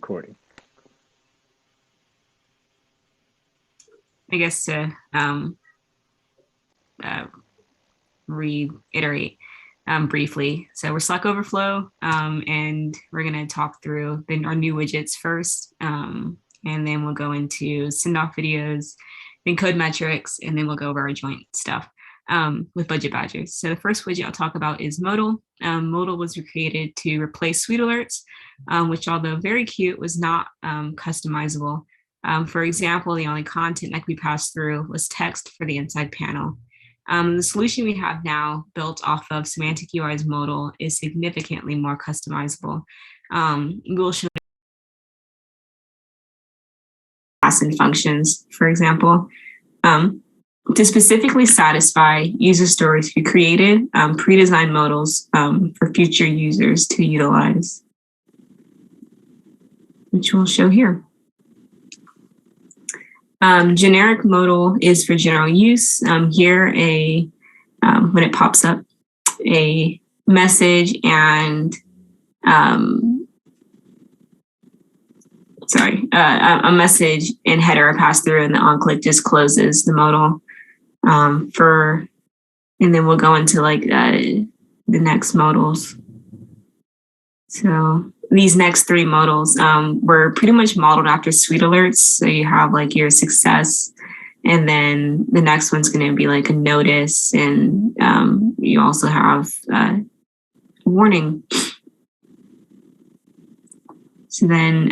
recording. I guess to reiterate briefly. So we're Slack Overflow, and we're going to talk through our new widgets first, and then we'll go into send-off videos, then code metrics, and then we'll go over our joint stuff with budget badgers. So the first widget I'll talk about is Modal. Modal was created to replace Suite Alerts, which, although very cute, was not customizable. For example, the only content that we passed through was text for the inside panel. The solution we have now, built off of Semantic UI's Modal, is significantly more customizable. We'll show and functions, for example, to specifically satisfy user stories we created pre-designed modals for future users to utilize, which we'll show here. Generic modal is for general use. Here, when it pops up, a message and a message and header are passed through, and the on-click just closes the modal. And then we'll go into like the next modals. So these next three modals were pretty much modeled after Suite Alerts. So you have like your success, and then the next one's going to be like a notice, and you also have warning. So then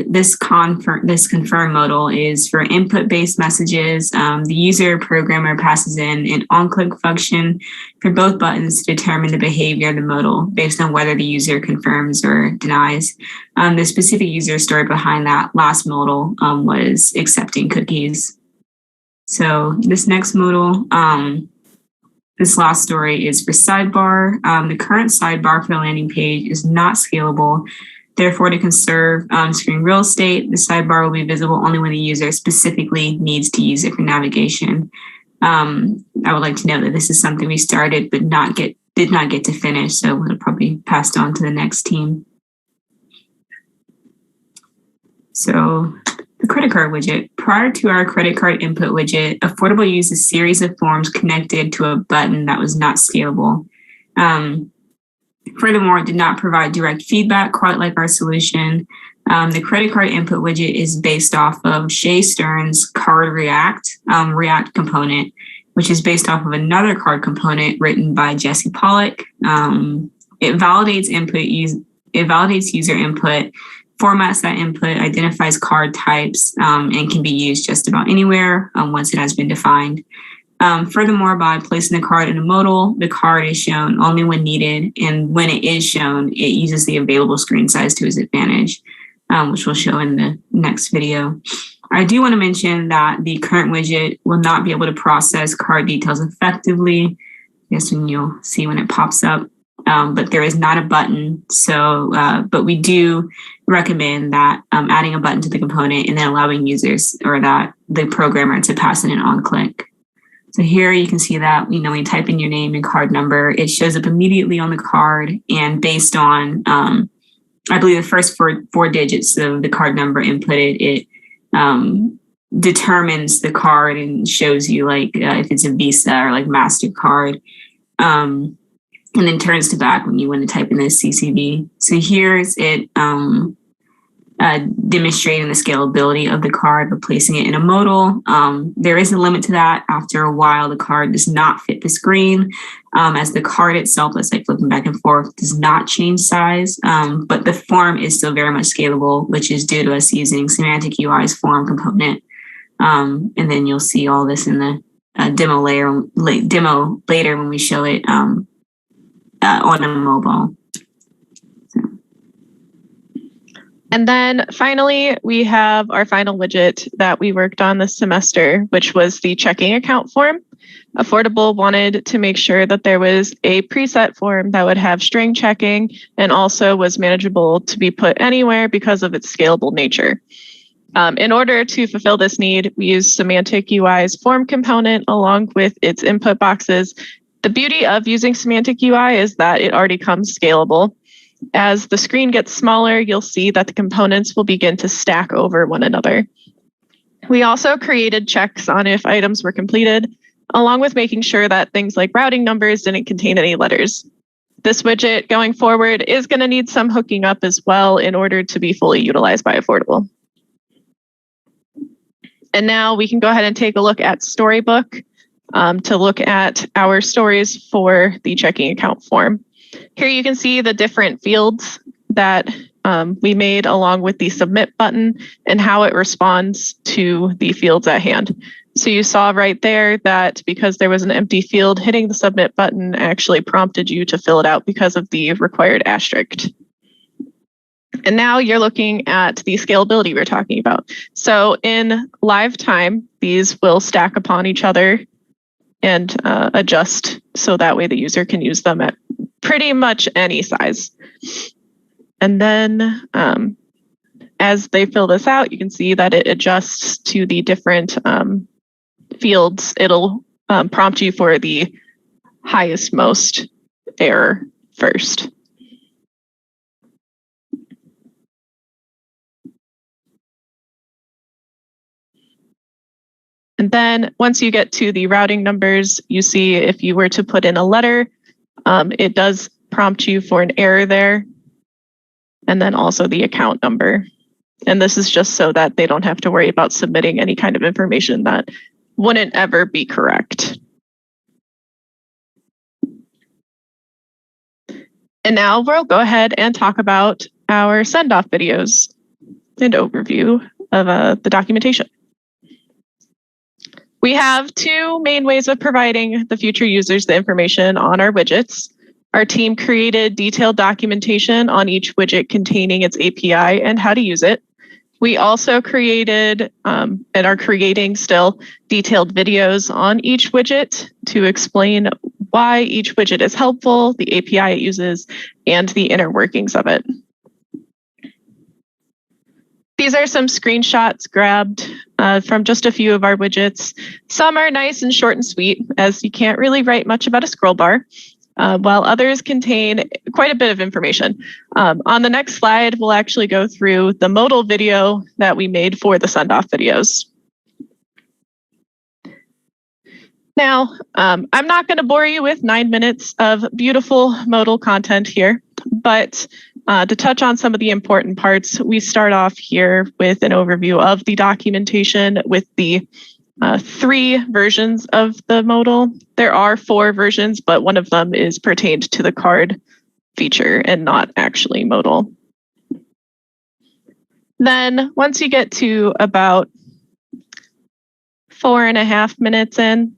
this confirm modal is for input-based messages. The user programmer passes in an on-click function for both buttons to determine the behavior of the modal based on whether the user confirms or denies. The specific user story behind that last modal was accepting cookies. So this next modal, this last story is for sidebar. The current sidebar for the landing page is not scalable. Therefore, to conserve screen real estate, the sidebar will be visible only when the user specifically needs to use it for navigation. I would like to note that this is something we started but did not get to finish, so it'll probably be passed on to the next team. So the credit card widget. Prior to our credit card input widget, Affordable used a series of forms connected to a button that was not scalable. Furthermore, it did not provide direct feedback, quite like our solution. The credit card input widget is based off of Shay Stern's card React component, which is based off of another card component written by Jesse Pollock. It validates user input, formats that input, identifies card types, and can be used just about anywhere once it has been defined. Furthermore, by placing the card in a modal, the card is shown only when needed, and when it is shown, it uses the available screen size to its advantage, which we'll show in the next video. I do want to mention that the current widget will not be able to process card details effectively. Yes, and you'll see when it pops up, but there is not a button. So, but we do recommend that adding a button to the component and then allowing users or the programmer to pass in an on-click. So here you can see that, when you type in your name and card number, it shows up immediately on the card. And based on, I believe the first four digits of the card number inputted, it determines the card and shows you like if it's a Visa or like MasterCard. And then turns to back when you want to type in the CCV. So here's it demonstrating the scalability of the card, but placing it in a modal. There is a limit to that. After a while, the card does not fit the screen, as the card itself, let's say flipping back and forth, does not change size, but the form is still very much scalable, which is due to us using Semantic UI's form component. And then you'll see all this in the demo later when we show it on a mobile. And then finally, we have our final widget that we worked on this semester, which was the checking account form. Affordable wanted to make sure that there was a preset form that would have string checking and also was manageable to be put anywhere because of its scalable nature. In order to fulfill this need, we used Semantic UI's form component along with its input boxes. The beauty of using Semantic UI is that it already comes scalable. As the screen gets smaller, you'll see that the components will begin to stack over one another. We also created checks on if items were completed, along with making sure that things like routing numbers didn't contain any letters. This widget going forward is going to need some hooking up as well in order to be fully utilized by Affordable. And now we can go ahead and take a look at Storybook to look at our stories for the checking account form. Here you can see the different fields that we made along with the submit button and how it responds to the fields at hand. So you saw right there that because there was an empty field, hitting the submit button actually prompted you to fill it out because of the required asterisk. And now you're looking at the scalability we're talking about. So in live time, these will stack upon each other and adjust so that way the user can use them at pretty much any size. And then as they fill this out, you can see that it adjusts to the different fields. It'll prompt you for the highest most error first. And then once you get to the routing numbers, you see if you were to put in a letter, it does prompt you for an error there. And then also the account number. And this is just so that they don't have to worry about submitting any kind of information that wouldn't ever be correct. And now we'll go ahead and talk about our send-off videos and overview of the documentation. We have two main ways of providing the future users the information on our widgets. Our team created detailed documentation on each widget containing its API and how to use it. We also created and are creating still detailed videos on each widget to explain why each widget is helpful, the API it uses, and the inner workings of it. These are some screenshots grabbed from just a few of our widgets. Some are nice and short and sweet, as you can't really write much about a scroll bar, while others contain quite a bit of information. On the next slide, we'll actually go through the modal video that we made for the send-off videos. Now, I'm not going to bore you with 9 minutes of beautiful modal content here, but to touch on some of the important parts, we start off here with an overview of the documentation with the 3 versions of the modal. There are 4 versions, but one of them is pertained to the card feature and not actually modal. Then once you get to about 4.5 minutes in,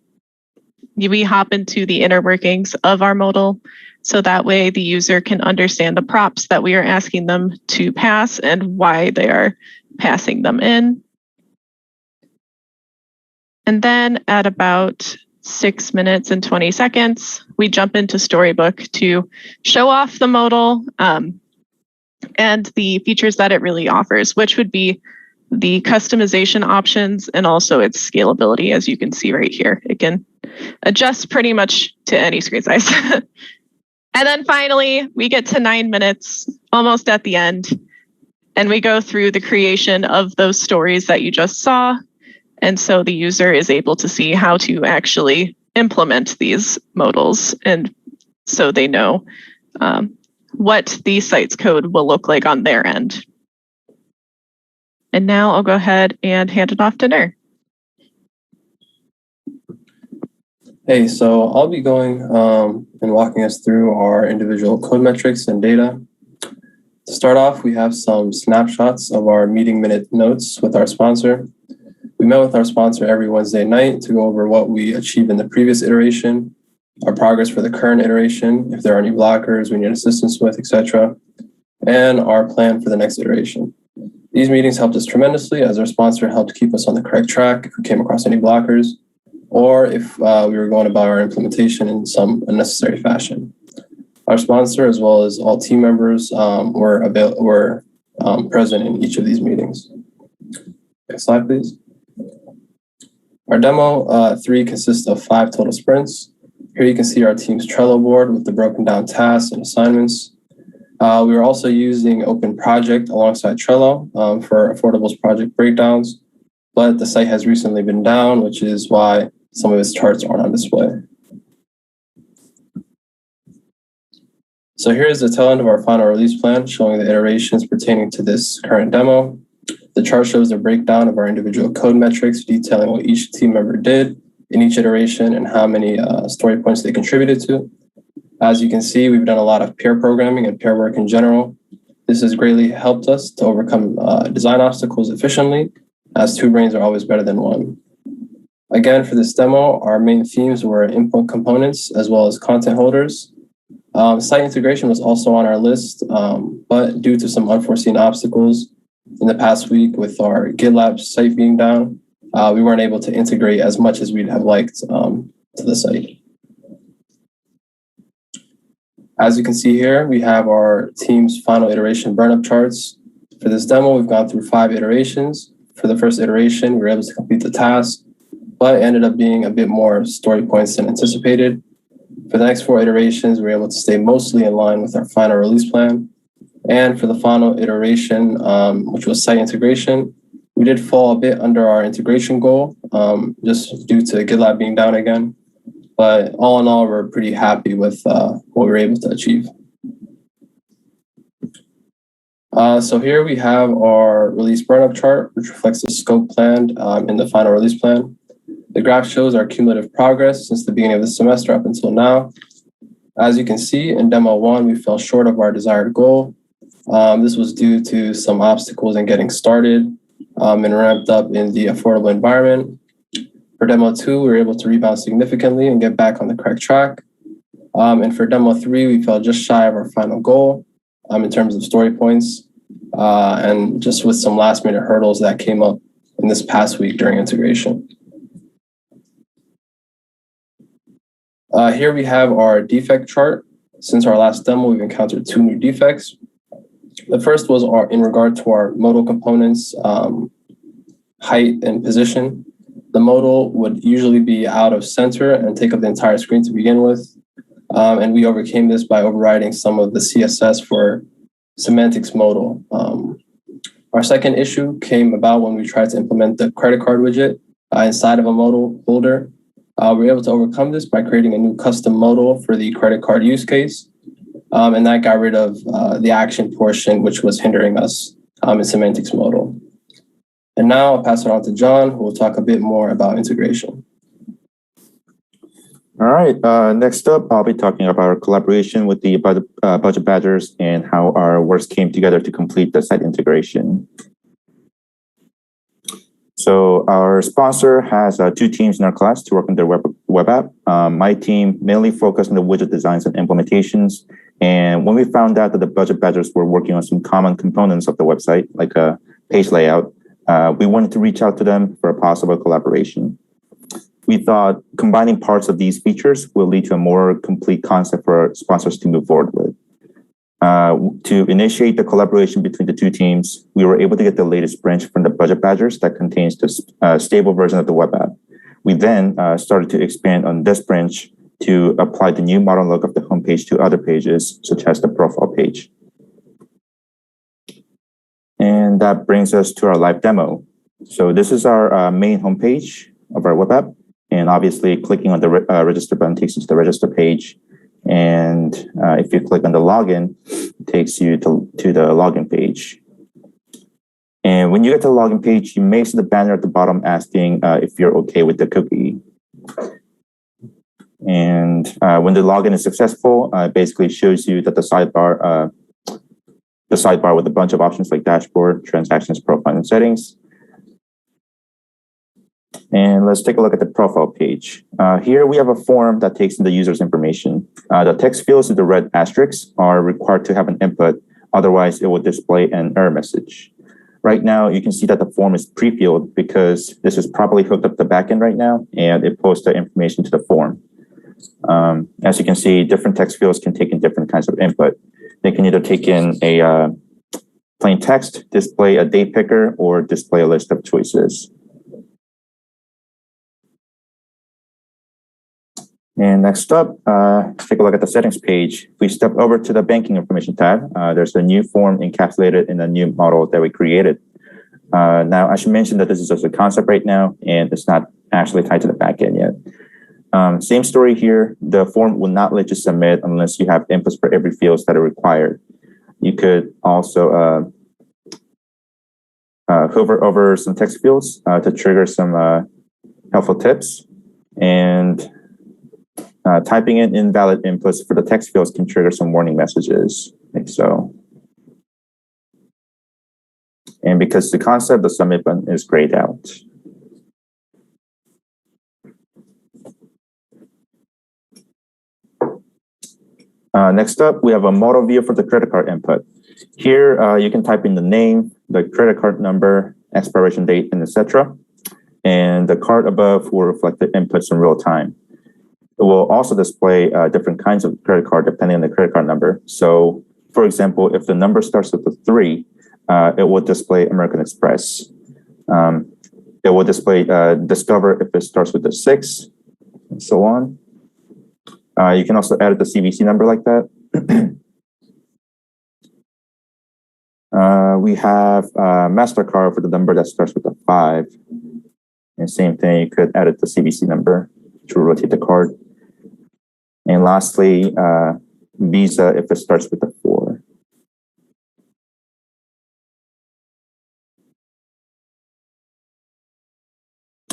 we hop into the inner workings of our modal. So that way the user can understand the props that we are asking them to pass and why they are passing them in. And then at about 6 minutes and 20 seconds, we jump into Storybook to show off the modal and the features that it really offers, which would be the customization options and also its scalability, as you can see right here. It can adjust pretty much to any screen size. And then finally, we get to 9 minutes, almost at the end, and we go through the creation of those stories that you just saw. And so the user is able to see how to actually implement these modals, and so they know what the site's code will look like on their end. And now I'll go ahead and hand it off to Nur. Hey, so I'll be going and walking us through our individual code metrics and data. To start off, we have some snapshots of our meeting minute notes with our sponsor. We met with our sponsor every Wednesday night to go over what we achieved in the previous iteration, our progress for the current iteration, if there are any blockers we need assistance with, etc., and our plan for the next iteration. These meetings helped us tremendously as our sponsor helped keep us on the correct track if we came across any blockers, or if we were going about our implementation in some unnecessary fashion. Our sponsor, as well as all team members, were present in each of these meetings. Next slide, please. Our demo 3 consists of 5 total sprints. Here you can see our team's Trello board with the broken down tasks and assignments. We are also using Open Project alongside Trello for Affordable's project breakdowns, but the site has recently been down, which is why some of its charts aren't on display. So here's the tail end of our final release plan showing the iterations pertaining to this current demo. The chart shows the breakdown of our individual code metrics detailing what each team member did in each iteration and how many story points they contributed to. As you can see, we've done a lot of pair programming and pair work in general. This has greatly helped us to overcome design obstacles efficiently, as two brains are always better than one. Again, for this demo, our main themes were input components as well as content holders. Site integration was also on our list, but due to some unforeseen obstacles in the past week with our GitLab site being down, we weren't able to integrate as much as we'd have liked to the site. As you can see here, we have our team's final iteration burn-up charts. For this demo, we've gone through 5 iterations. For the first iteration, we were able to complete the task, but it ended up being a bit more story points than anticipated. For the next 4 iterations, we were able to stay mostly in line with our final release plan. And for the final iteration, which was site integration, we did fall a bit under our integration goal, just due to GitLab being down again. But all in all, we're pretty happy with what we were able to achieve. So here we have our release burn-up chart, which reflects the scope planned in the final release plan. The graph shows our cumulative progress since the beginning of the semester up until now. As you can see, in Demo 1, we fell short of our desired goal. This was due to some obstacles in getting started and ramped up in the affordable environment. For Demo 2, we were able to rebound significantly and get back on the correct track. And for Demo 3, we fell just shy of our final goal in terms of story points and just with some last-minute hurdles that came up in this past week during integration. Here we have our defect chart. Since our last demo, we've encountered 2 new defects. The first was in regard to our modal components, height and position. The modal would usually be out of center and take up the entire screen to begin with. And we overcame this by overriding some of the CSS for semantics modal. Our second issue came about when we tried to implement the credit card widget inside of a modal holder. We were able to overcome this by creating a new custom modal for the credit card use case. And that got rid of the action portion, which was hindering us in semantics modal. And now I'll pass it on to John, who will talk a bit more about integration. All right, next up, I'll be talking about our collaboration with the budget badgers and how our works came together to complete the site integration. So our sponsor has 2 teams in our class to work on their web app. My team mainly focused on the widget designs and implementations. And when we found out that the budget badgers were working on some common components of the website, like a page layout, we wanted to reach out to them for a possible collaboration. We thought combining parts of these features will lead to a more complete concept for our sponsors to move forward with. To initiate the collaboration between the 2 teams, we were able to get the latest branch from the budget badgers that contains the stable version of the web app. We then started to expand on this branch to apply the new modern look of the homepage to other pages, such as the profile page. And that brings us to our live demo. So this is our main homepage of our web app. And obviously, clicking on the register button takes you to the register page. And if you click on the login, it takes you to the login page. And when you get to the login page, you may see the banner at the bottom asking if you're okay with the cookie. And when the login is successful, it basically shows you that the sidebar with a bunch of options like dashboard, transactions, profile, and settings. And let's take a look at the profile page. Here we have a form that takes in the user's information. The text fields with the red asterisks are required to have an input. Otherwise, it will display an error message. Right now, you can see that the form is pre-filled because this is properly hooked up to the backend right now, and it posts the information to the form. As you can see, different text fields can take in different kinds of input. They can either take in a plain text, display a date picker, or display a list of choices. And next up, let's take a look at the settings page. If we step over to the banking information tab, there's a new form encapsulated in a new model that we created. Now, I should mention that this is just a concept right now, and it's not actually tied to the backend yet. Same story here. The form will not let you submit unless you have inputs for every fields that are required. You could also hover over some text fields to trigger some helpful tips, and typing in invalid inputs for the text fields can trigger some warning messages, like so. And because the concept, the submit button is grayed out. Next up, we have a model view for the credit card input. Here, you can type in the name, the credit card number, expiration date, and etc. And the card above will reflect the inputs in real time. It will also display different kinds of credit card depending on the credit card number. So, for example, if the number starts with a 3, it will display American Express. It will display Discover if it starts with a 6, and so on. You can also add the CVC number like that. We have MasterCard for the number that starts with a 5. And same thing, you could add the CVC number to rotate the card. And lastly, Visa if it starts with a 4.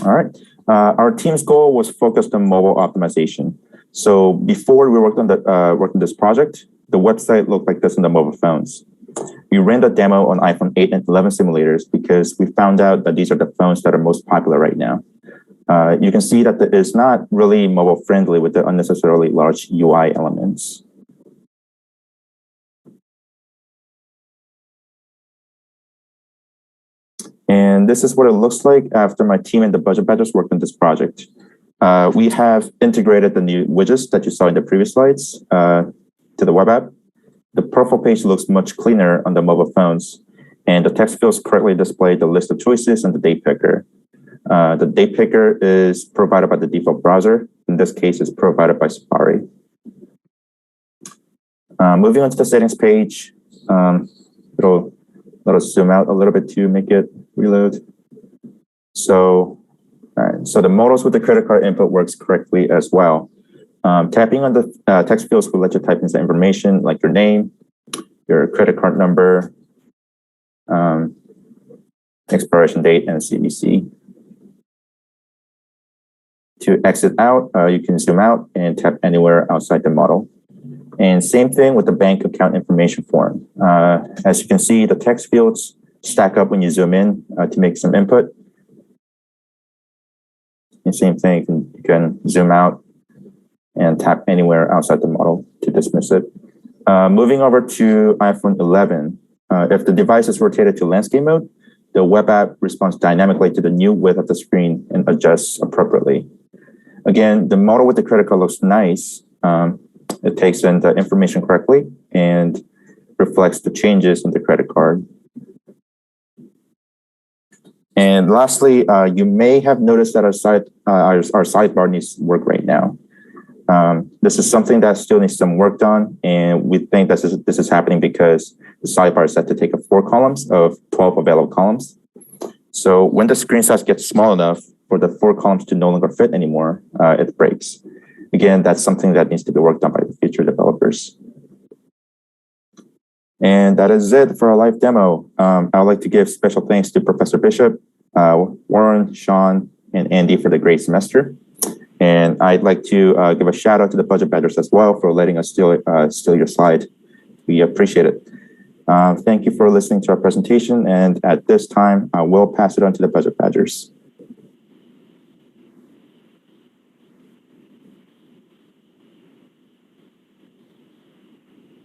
All right. Our team's goal was focused on mobile optimization. So before we worked on this project, the website looked like this on the mobile phones. We ran the demo on iPhone 8 and 11 simulators because we found out that these are the phones that are most popular right now. You can see that it is not really mobile friendly with the unnecessarily large UI elements. And this is what it looks like after my team and the budget badgers worked on this project. We have integrated the new widgets that you saw in the previous slides to the web app. The profile page looks much cleaner on the mobile phones, and the text fields correctly display the list of choices and the date picker. The date picker is provided by the default browser. In this case, it's provided by Safari. Moving on to the settings page, it'll let us zoom out a little bit to make it reload. So, all right, so the models with the credit card input works correctly as well. Tapping on the text fields will let you type in some information like your name, your credit card number, expiration date, and CVC. To exit out, you can zoom out and tap anywhere outside the model. And same thing with the bank account information form. As you can see, the text fields stack up when you zoom in to make some input. And same thing, you can zoom out and tap anywhere outside the model to dismiss it. Moving over to iPhone 11, if the device is rotated to landscape mode, the web app responds dynamically to the new width of the screen and adjusts appropriately. Again, the model with the credit card looks nice. It takes in the information correctly and reflects the changes in the credit card. And lastly, you may have noticed that our sidebar needs work right now. This is something that still needs some work done, and we think this is happening because the sidebar is set to take up 4 columns of 12 available columns. So when the screen size gets small enough for the 4 columns to no longer fit anymore, it breaks. Again, that's something that needs to be worked on by the future developers. And that is it for our live demo. I would like to give special thanks to Professor Bishop, Warren, Sean, and Andy for the great semester. And I'd like to give a shout out to the budget badgers as well for letting us steal your slide. We appreciate it. Thank you for listening to our presentation. And at this time, I will pass it on to the budget badgers.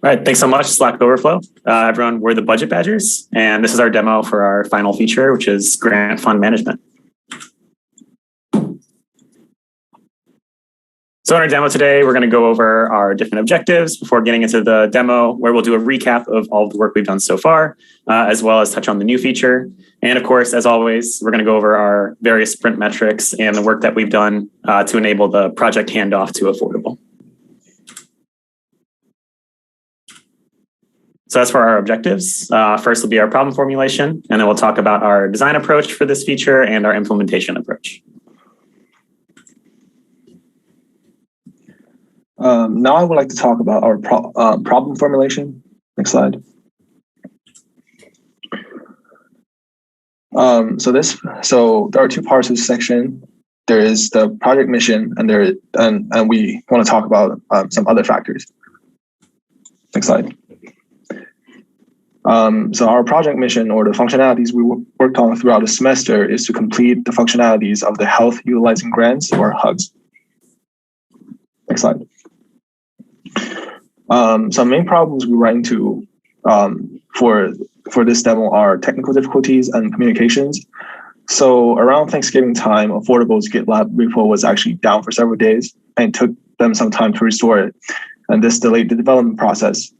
All right, thanks so much, Slack Overflow. Everyone, we're the Budget Badgers, and this is our demo for our final feature, which is grant fund management. So in our demo today, we're going to go over our different objectives before getting into the demo, where we'll do a recap of all of the work we've done so far, as well as touch on the new feature. And of course, as always, we're going to go over our various sprint metrics and the work that we've done to enable the project handoff to affordable. So as for our objectives, first will be our problem formulation, and then we'll talk about our design approach for this feature and our implementation approach. Now I would like to talk about our problem formulation. Next slide. So there are two parts of this section. There is the project mission, and we want to talk about some other factors. Next slide. So our project mission, or the functionalities we worked on throughout the semester, is to complete the functionalities of the health utilizing grants, or HUGs. Next slide. Some main problems we ran into for this demo are technical difficulties and communications. So around Thanksgiving time, Affordable's GitLab repo was actually down for several days, and it took them some time to restore it, and this delayed the development process.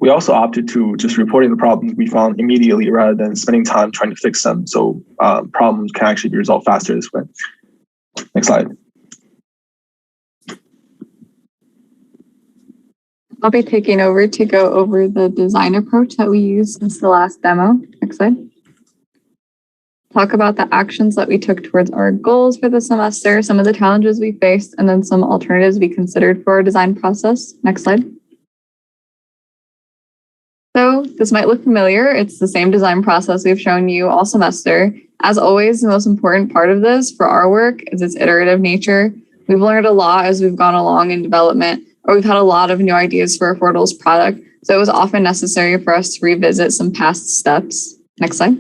We also opted to just reporting the problems we found immediately rather than spending time trying to fix them, so problems can actually be resolved faster this way. Next slide. I'll be taking over to go over the design approach that we used since the last demo. Next slide. Talk about the actions that we took towards our goals for the semester, some of the challenges we faced, and then some alternatives we considered for our design process. Next slide. So this might look familiar. It's the same design process we've shown you all semester. As always, the most important part of this for our work is its iterative nature. We've learned a lot as we've gone along in development, or we've had a lot of new ideas for Affordable's product, so it was often necessary for us to revisit some past steps. Next slide.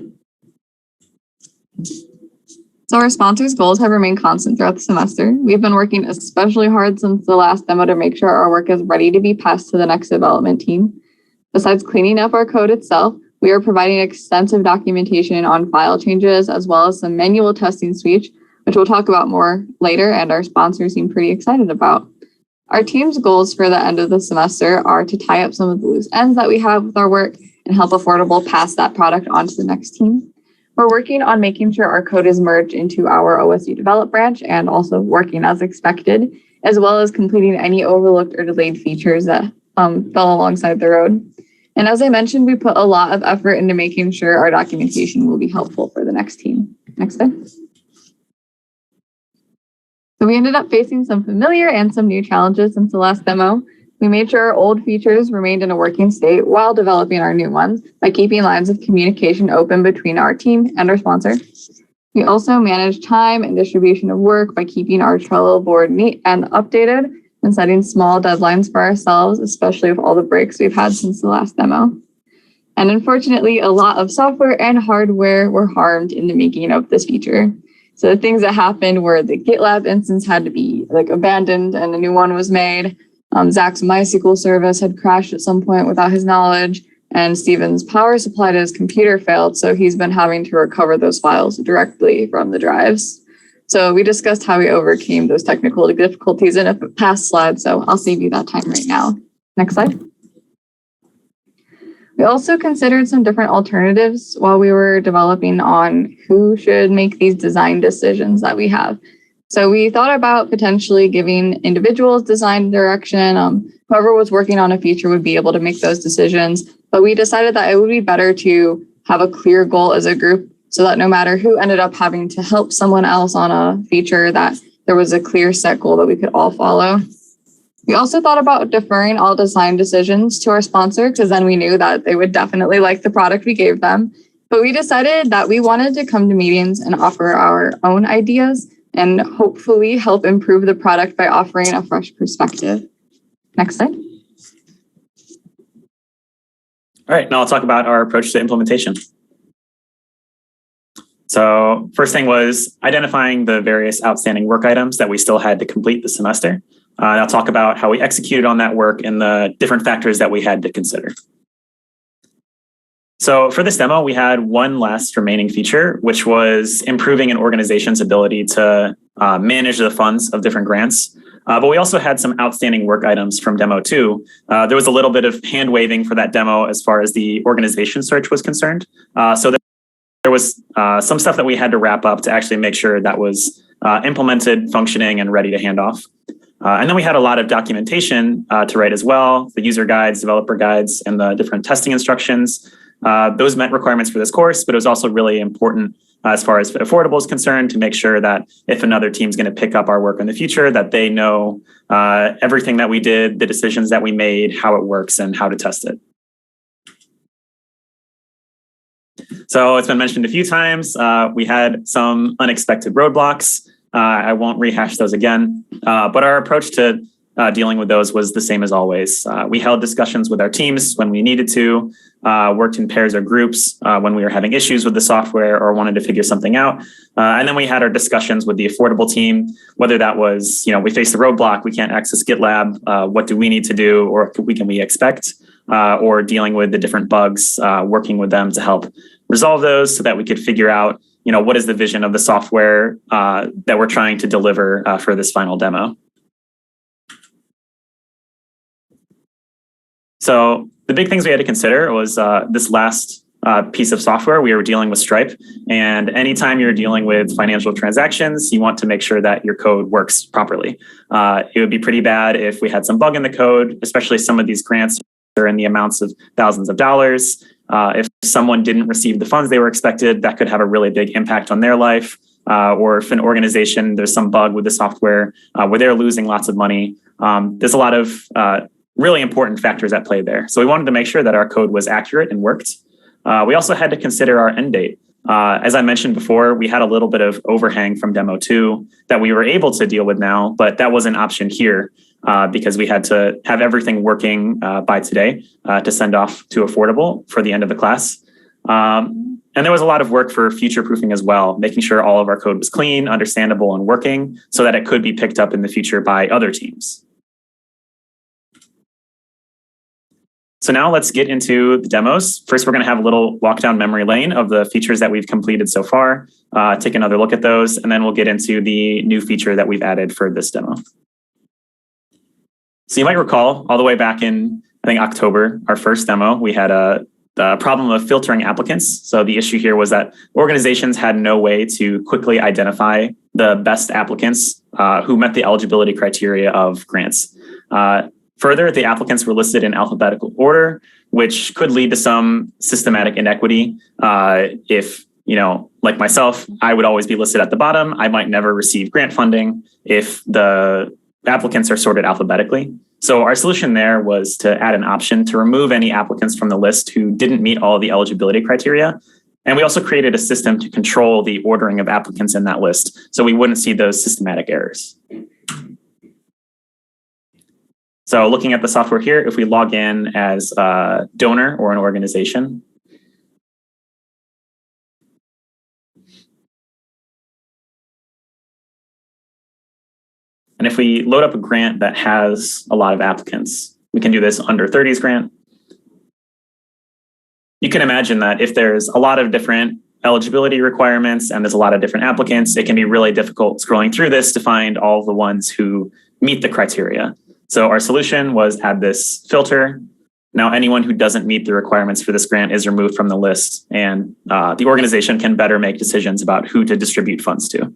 So our sponsors' goals have remained constant throughout the semester. We've been working especially hard since the last demo to make sure our work is ready to be passed to the next development team. Besides cleaning up our code itself, we are providing extensive documentation on file changes, as well as some manual testing suites, which we'll talk about more later, and our sponsors seem pretty excited about. Our team's goals for the end of the semester are to tie up some of the loose ends that we have with our work and help Affordable pass that product on to the next team. We're working on making sure our code is merged into our OSU develop branch and also working as expected, as well as completing any overlooked or delayed features that fell alongside the road. And as I mentioned, we put a lot of effort into making sure our documentation will be helpful for the next team. Next slide. So we ended up facing some familiar and some new challenges since the last demo. We made sure our old features remained in a working state while developing our new ones by keeping lines of communication open between our team and our sponsor. We also managed time and distribution of work by keeping our Trello board neat and updated and setting small deadlines for ourselves, especially with all the breaks we've had since the last demo. And unfortunately, a lot of software and hardware were harmed in the making of this feature. So the things that happened were the GitLab instance had to be abandoned and a new one was made. Zach's MySQL service had crashed at some point without his knowledge, and Steven's power supply to his computer failed, so he's been having to recover those files directly from the drives. So we discussed how we overcame those technical difficulties in a past slide, so I'll save you that time right now. Next slide. We also considered some different alternatives while we were developing on who should make these design decisions that we have. So we thought about potentially giving individuals design direction. Whoever was working on a feature would be able to make those decisions, but we decided that it would be better to have a clear goal as a group so that no matter who ended up having to help someone else on a feature, that there was a clear set goal that we could all follow. We also thought about deferring all design decisions to our sponsor, because then we knew that they would definitely like the product we gave them. But we decided that we wanted to come to meetings and offer our own ideas and hopefully help improve the product by offering a fresh perspective. Next slide. All right, now I'll talk about our approach to implementation. So first thing was identifying the various outstanding work items that we still had to complete this semester. I'll talk about how we executed on that work and the different factors that we had to consider. So for this demo, we had one last remaining feature, which was improving an organization's ability to manage the funds of different grants. But we also had some outstanding work items from demo 2. There was a little bit of hand waving for that demo as far as the organization search was concerned. So there was some stuff that we had to wrap up to actually make sure that was implemented, functioning, and ready to hand off. And then we had a lot of documentation to write as well, the user guides, developer guides, and the different testing instructions. Those met requirements for this course, but it was also really important as far as Affordable is concerned to make sure that if another team's going to pick up our work in the future, that they know everything that we did, the decisions that we made, how it works, and how to test it. So it's been mentioned a few times. We had some unexpected roadblocks. I won't rehash those again, but our approach to dealing with those was the same as always. We held discussions with our teams when we needed to, worked in pairs or groups when we were having issues with the software or wanted to figure something out. And then we had our discussions with the Affordable team, whether that was, we faced the roadblock, we can't access GitLab, what do we need to do, or what can we expect, or dealing with the different bugs, working with them to help resolve those so that we could figure out, what is the vision of the software that we're trying to deliver for this final demo. So the big things we had to consider was this last piece of software. We were dealing with Stripe, and anytime you're dealing with financial transactions, you want to make sure that your code works properly. It would be pretty bad if we had some bug in the code, especially some of these grants are in the amounts of thousands of dollars. If someone didn't receive the funds they were expected, that could have a really big impact on their life. Or if an organization, there's some bug with the software where they're losing lots of money. There's a lot of really important factors at play there. So we wanted to make sure that our code was accurate and worked. We also had to consider our end date. As I mentioned before, we had a little bit of overhang from demo 2 that we were able to deal with now, but that was an option here because we had to have everything working by today to send off to Affordable for the end of the class. And there was a lot of work for future proofing as well, making sure all of our code was clean, understandable, and working so that it could be picked up in the future by other teams. So now let's get into the demos. First, we're going to have a little walk down memory lane of the features that we've completed so far, take another look at those, and then we'll get into the new feature that we've added for this demo. So you might recall all the way back in, I think, October, our first demo, we had the problem of filtering applicants. So the issue here was that organizations had no way to quickly identify the best applicants who met the eligibility criteria of grants. Further, the applicants were listed in alphabetical order, which could lead to some systematic inequity. If, like myself, I would always be listed at the bottom. I might never receive grant funding if the applicants are sorted alphabetically. So our solution there was to add an option to remove any applicants from the list who didn't meet all the eligibility criteria. And we also created a system to control the ordering of applicants in that list, so we wouldn't see those systematic errors. So looking at the software here, if we log in as a donor or an organization, and if we load up a grant that has a lot of applicants, we can do this under 30s grant. You can imagine that if there's a lot of different eligibility requirements and there's a lot of different applicants, it can be really difficult scrolling through this to find all the ones who meet the criteria. So our solution was add this filter. Now anyone who doesn't meet the requirements for this grant is removed from the list, and the organization can better make decisions about who to distribute funds to.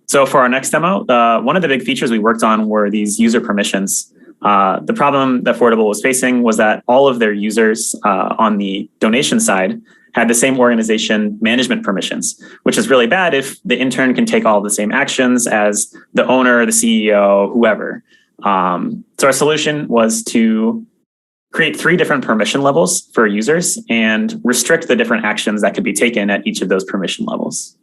So for our next demo, one of the big features we worked on were these user permissions. The problem that Affordable was facing was that all of their users on the donation side had the same organization management permissions, which is really bad if the intern can take all the same actions as the owner, the CEO, whoever. So our solution was to create 3 different permission levels for users and restrict the different actions that could be taken at each of those permission levels.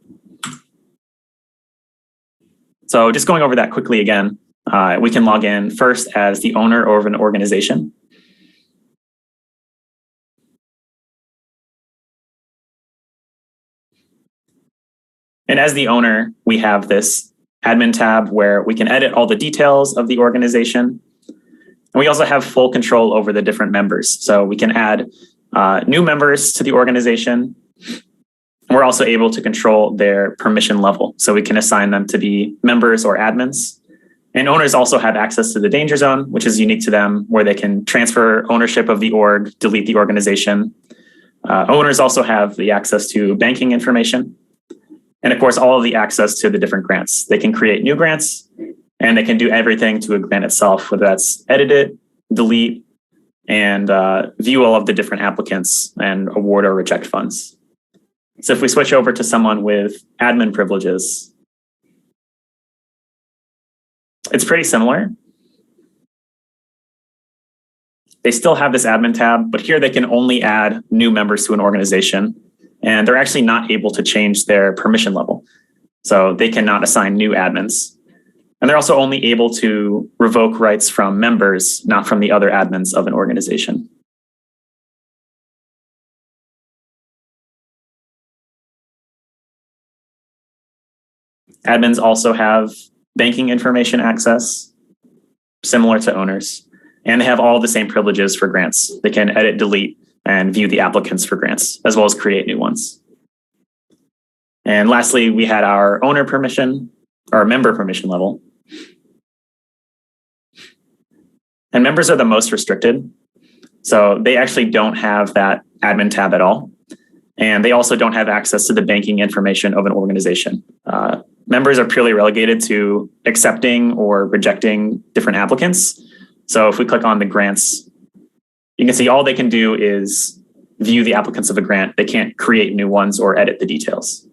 So just going over that quickly again, we can log in first as the owner of an organization. And as the owner, we have this admin tab where we can edit all the details of the organization. And we also have full control over the different members. So we can add new members to the organization. And we're also able to control their permission level. So we can assign them to be members or admins. And owners also have access to the danger zone, which is unique to them, where they can transfer ownership of the org, delete the organization. Owners also have the access to banking information. And of course, all of the access to the different grants. They can create new grants, and they can do everything to a grant itself, whether that's edit it, delete, and view all of the different applicants and award or reject funds. So if we switch over to someone with admin privileges, it's pretty similar. They still have this admin tab, but here they can only add new members to an organization, and they're actually not able to change their permission level. So they cannot assign new admins. And they're also only able to revoke rights from members, not from the other admins of an organization. Admins also have banking information access, similar to owners, and they have all the same privileges for grants. They can edit, delete, and view the applicants for grants, as well as create new ones. And lastly, we had our owner permission, or member permission level. And members are the most restricted. So they actually don't have that admin tab at all. And they also don't have access to the banking information of an organization. Members are purely relegated to accepting or rejecting different applicants. So if we click on the grants, you can see all they can do is view the applicants of a grant. They can't create new ones or edit the details.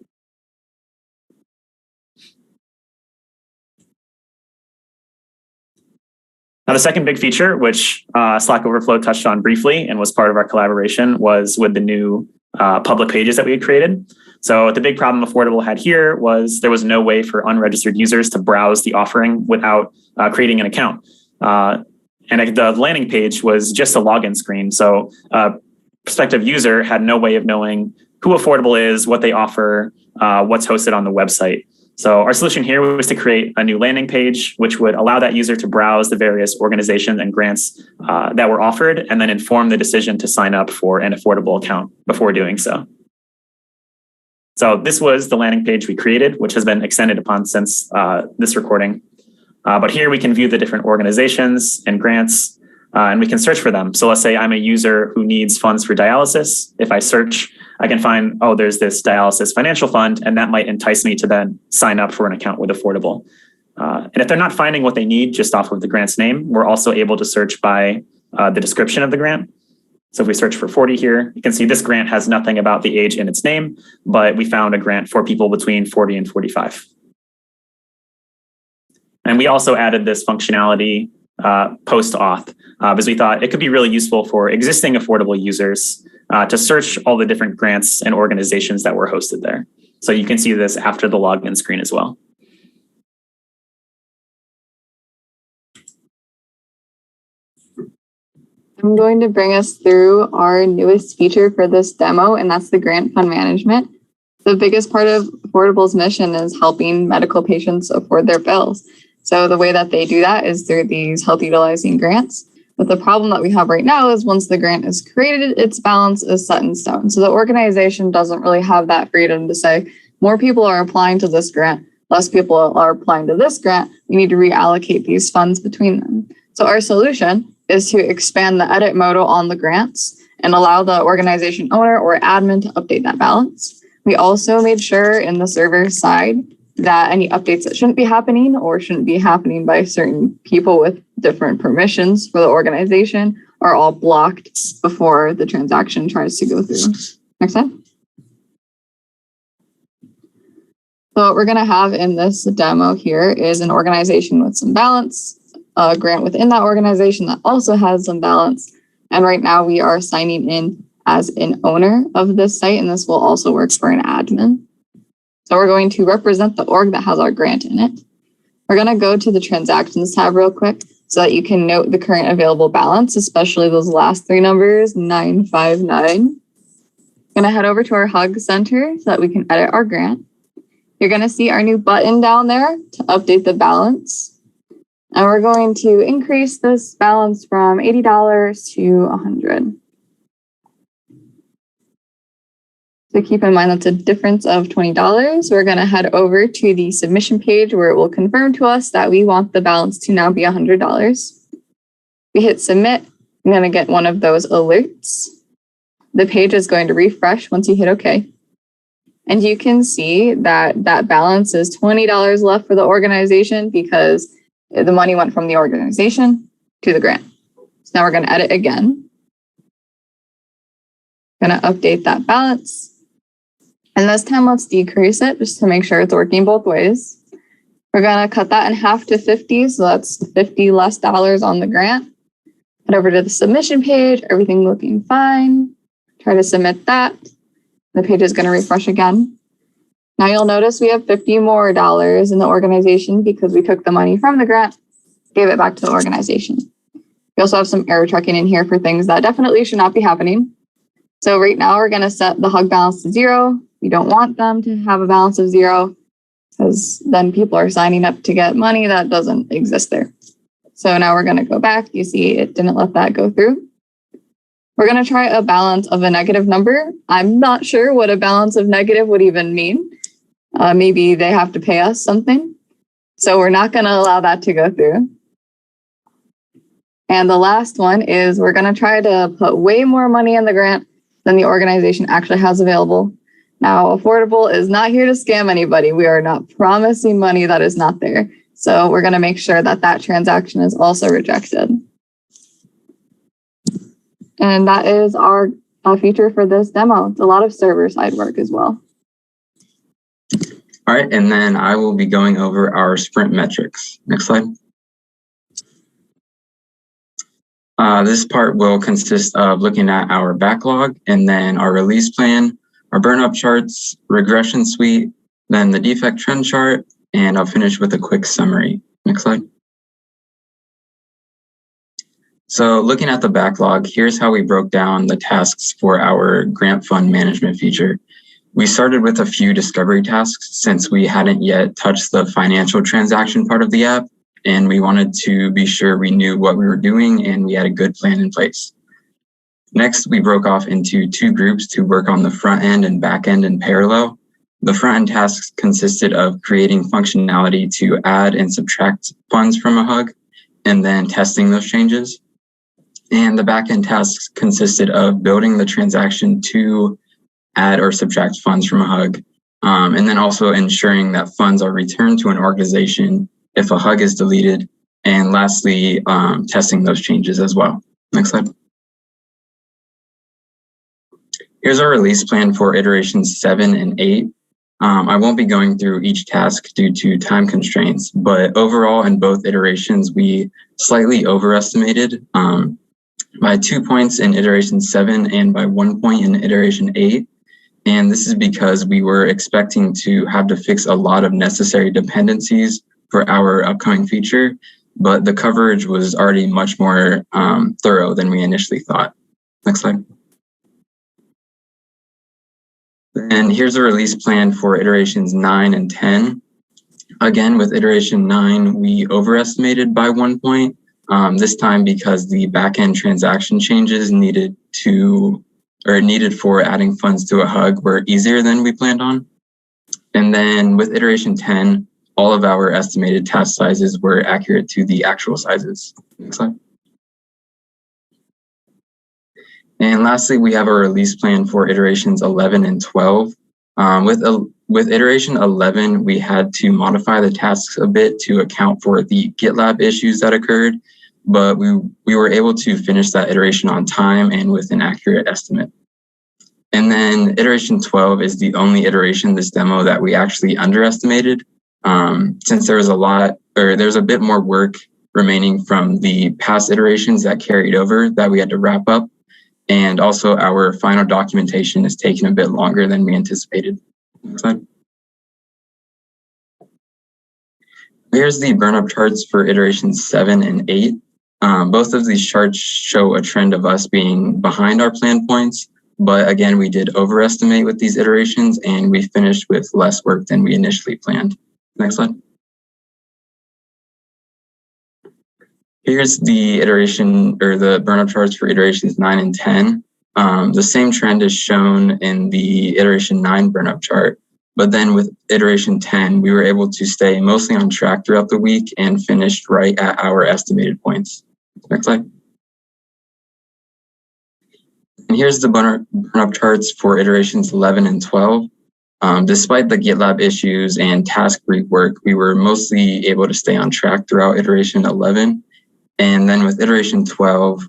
Now, the second big feature, which Slack Overflow touched on briefly and was part of our collaboration, was with the new public pages that we had created. So the big problem Affordable had here was there was no way for unregistered users to browse the offering without creating an account. And the landing page was just a login screen. So a prospective user had no way of knowing who Affordable is, what they offer, what's hosted on the website. So our solution here was to create a new landing page, which would allow that user to browse the various organizations and grants that were offered, and then inform the decision to sign up for an Affordable account before doing so. So this was the landing page we created, which has been extended upon since this recording. But here we can view the different organizations and grants, and we can search for them. So let's say I'm a user who needs funds for dialysis. If I search, I can find, oh, there's this dialysis financial fund, and that might entice me to then sign up for an account with Affordable. And if they're not finding what they need just off of the grant's name, we're also able to search by the description of the grant. So if we search for 40 here, you can see this grant has nothing about the age in its name, but we found a grant for people between 40 and 45. And we also added this functionality post-auth because we thought it could be really useful for existing Affordable users to search all the different grants and organizations that were hosted there. So you can see this after the login screen as well. I'm going to bring us through our newest feature for this demo, and that's the grant fund management. The biggest part of Affordable's mission is helping medical patients afford their bills. So the way that they do that is through these health utilizing grants. But the problem that we have right now is once the grant is created, its balance is set in stone. So the organization doesn't really have that freedom to say, more people are applying to this grant, less people are applying to this grant. We need to reallocate these funds between them. So our solution is to expand the edit modal on the grants and allow the organization owner or admin to update that balance. We also made sure in the server side that any updates that shouldn't be happening or shouldn't be happening by certain people with different permissions for the organization are all blocked before the transaction tries to go through. Next slide. So what we're going to have in this demo here is an organization with some balance, a grant within that organization that also has some balance. And right now we are signing in as an owner of this site, and this will also work for an admin. So we're going to represent the org that has our grant in it. We're going to go to the transactions tab real quick so that you can note the current available balance, especially those last three numbers, 959. Going to head over to our Hug Center so that we can edit our grant. You're going to see our new button down there to update the balance. And we're going to increase this balance from $80 to $100. So So keep in mind that's a difference of $20. We're going to head over to the submission page where it will confirm to us that we want the balance to now be $100. We hit submit. I'm going to get one of those alerts. The page is going to refresh once you hit OK. And you can see that that balance is $20 left for the organization because the money went from the organization to the grant. So now we're going to edit again. Going to update that balance. And this time, let's decrease it just to make sure it's working both ways. We're going to cut that in half to 50. So that's $50 less on the grant. Head over to the submission page. Everything looking fine. Try to submit that. The page is going to refresh again. Now you'll notice we have $50 more in the organization because we took the money from the grant, gave it back to the organization. We also have some error checking in here for things that definitely should not be happening. So right now we're going to set the hug balance to 0. We don't want them to have a balance of 0 because then people are signing up to get money that doesn't exist there. So now we're going to go back. You see it didn't let that go through. We're going to try a balance of a negative number. I'm not sure what a balance of negative would even mean. Maybe they have to pay us something. So we're not going to allow that to go through. And the last one is we're going to try to put way more money in the grant than the organization actually has available. Now, Affordable is not here to scam anybody. We are not promising money that is not there. So we're going to make sure that that transaction is also rejected. And that is our feature for this demo. It's a lot of server-side work as well. All right, and then I will be going over our sprint metrics. Next slide. This part will consist of looking at our backlog and then our release plan, our burn-up charts, regression suite, then the defect trend chart, and I'll finish with a quick summary. Next slide. So looking at the backlog, here's how we broke down the tasks for our grant fund management feature. We started with a few discovery tasks since we hadn't yet touched the financial transaction part of the app, and we wanted to be sure we knew what we were doing and we had a good plan in place. Next, we broke off into 2 groups to work on the front end and back end in parallel. The front end tasks consisted of creating functionality to add and subtract funds from a hug, and then testing those changes. And the back end tasks consisted of building the transaction to add or subtract funds from a hug, and then also ensuring that funds are returned to an organization if a hug is deleted, and lastly, testing those changes as well. Next slide. Here's our release plan for iterations 7 and 8. I won't be going through each task due to time constraints, but overall in both iterations, we slightly overestimated by 2 points in iteration 7 and by 1 point in iteration 8. And this is because we were expecting to have to fix a lot of necessary dependencies for our upcoming feature, but the coverage was already much more thorough than we initially thought. Next slide. And here's a release plan for iterations 9 and 10. Again, with iteration 9, we overestimated by 1 point, this time because the backend transaction changes needed for adding funds to a hug were easier than we planned on. And then with iteration 10, all of our estimated task sizes were accurate to the actual sizes. Next slide. And lastly, we have a release plan for iterations 11 and 12. With iteration 11, we had to modify the tasks a bit to account for the GitLab issues that occurred, but we were able to finish that iteration on time and with an accurate estimate. And then iteration 12 is the only iteration in this demo that we actually underestimated, since there's a bit more work remaining from the past iterations that carried over that we had to wrap up. And also our final documentation is taking a bit longer than we anticipated. Next slide. Here's the burn-up charts for iterations 7 and 8. Both of these charts show a trend of us being behind our planned points, but again, we did overestimate with these iterations and we finished with less work than we initially planned. Next slide. Here's the iteration or the burn-up charts for iterations 9 and 10. The same trend is shown in the iteration 9 burn-up chart. But then with iteration 10, we were able to stay mostly on track throughout the week and finished right at our estimated points. Next slide. And here's the burn-up charts for iterations 11 and 12. Despite the GitLab issues and task rework, we were mostly able to stay on track throughout iteration 11. And then with iteration 12,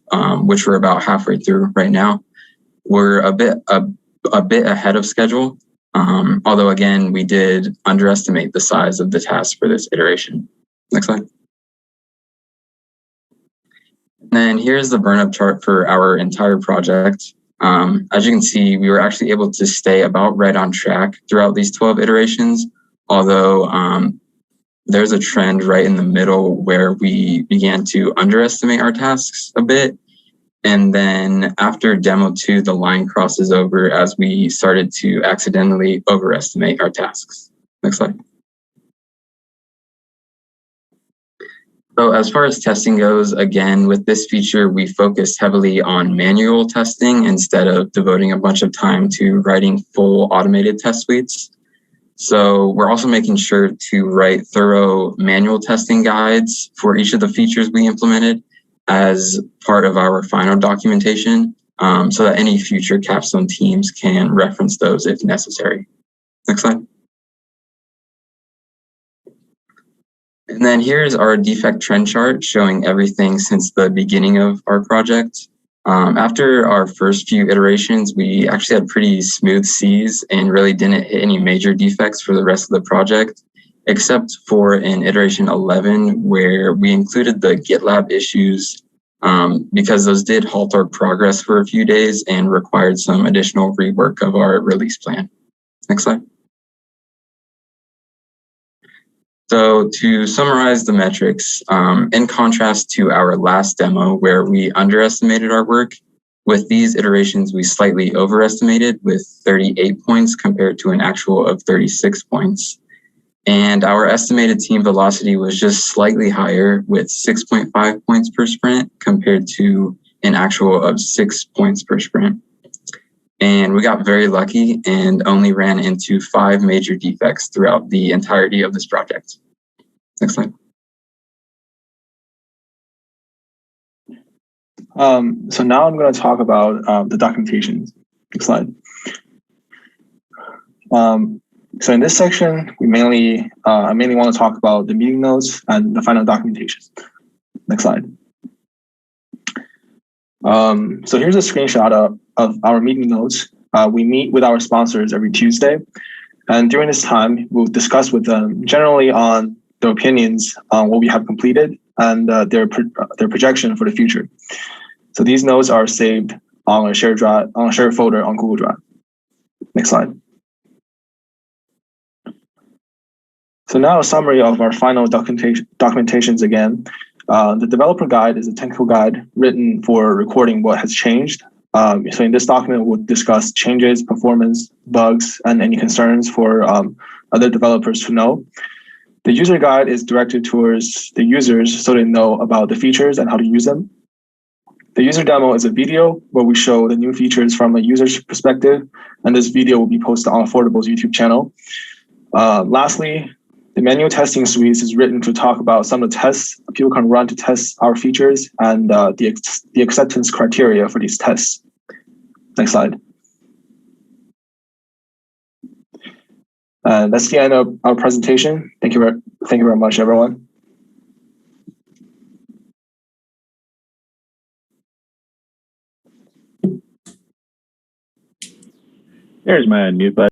which we're about halfway through right now, we're a bit ahead of schedule. Although again, we did underestimate the size of the task for this iteration. Next slide. And then here's the burn-up chart for our entire project. As you can see, we were actually able to stay about right on track throughout these 12 iterations, although there's a trend right in the middle where we began to underestimate our tasks a bit. And then after demo 2, the line crosses over as we started to accidentally overestimate our tasks. Next slide. So as far as testing goes, again, with this feature, we focused heavily on manual testing instead of devoting a bunch of time to writing full automated test suites. So we're also making sure to write thorough manual testing guides for each of the features we implemented as part of our final documentation, so that any future capstone teams can reference those if necessary. Next slide. And then here's our defect trend chart showing everything since the beginning of our project. After our first few iterations, we actually had pretty smooth Cs and really didn't hit any major defects for the rest of the project, except for in iteration 11, where we included the GitLab issues because those did halt our progress for a few days and required some additional rework of our release plan. Next slide. So to summarize the metrics, in contrast to our last demo where we underestimated our work, with these iterations, we slightly overestimated with 38 points compared to an actual of 36 points. And our estimated team velocity was just slightly higher with 6.5 points per sprint compared to an actual of 6 points per sprint. And we got very lucky and only ran into 5 major defects throughout the entirety of this project. Next slide. So now I'm going to talk about the documentation. Next slide. So in this section, I mainly want to talk about the meeting notes and the final documentation. Next slide. So here's a screenshot of our meeting notes. We meet with our sponsors every Tuesday. And during this time, we'll discuss with them generally on their opinions on what we have completed and their projection for the future. So these notes are saved on a shared folder on Google Drive. Next slide. So now a summary of our final documentations again. The developer guide is a technical guide written for recording what has changed. So in this document, we'll discuss changes, performance, bugs, and any concerns for other developers to know. The user guide is directed towards the users so they know about the features and how to use them. The user demo is a video where we show the new features from a user's perspective, and this video will be posted on Affordable's YouTube channel. Lastly, the manual testing suite is written to talk about some of the tests people can run to test our features and the acceptance criteria for these tests. Next slide. That's the end of our presentation. Thank you very much, everyone. There's my unmute button.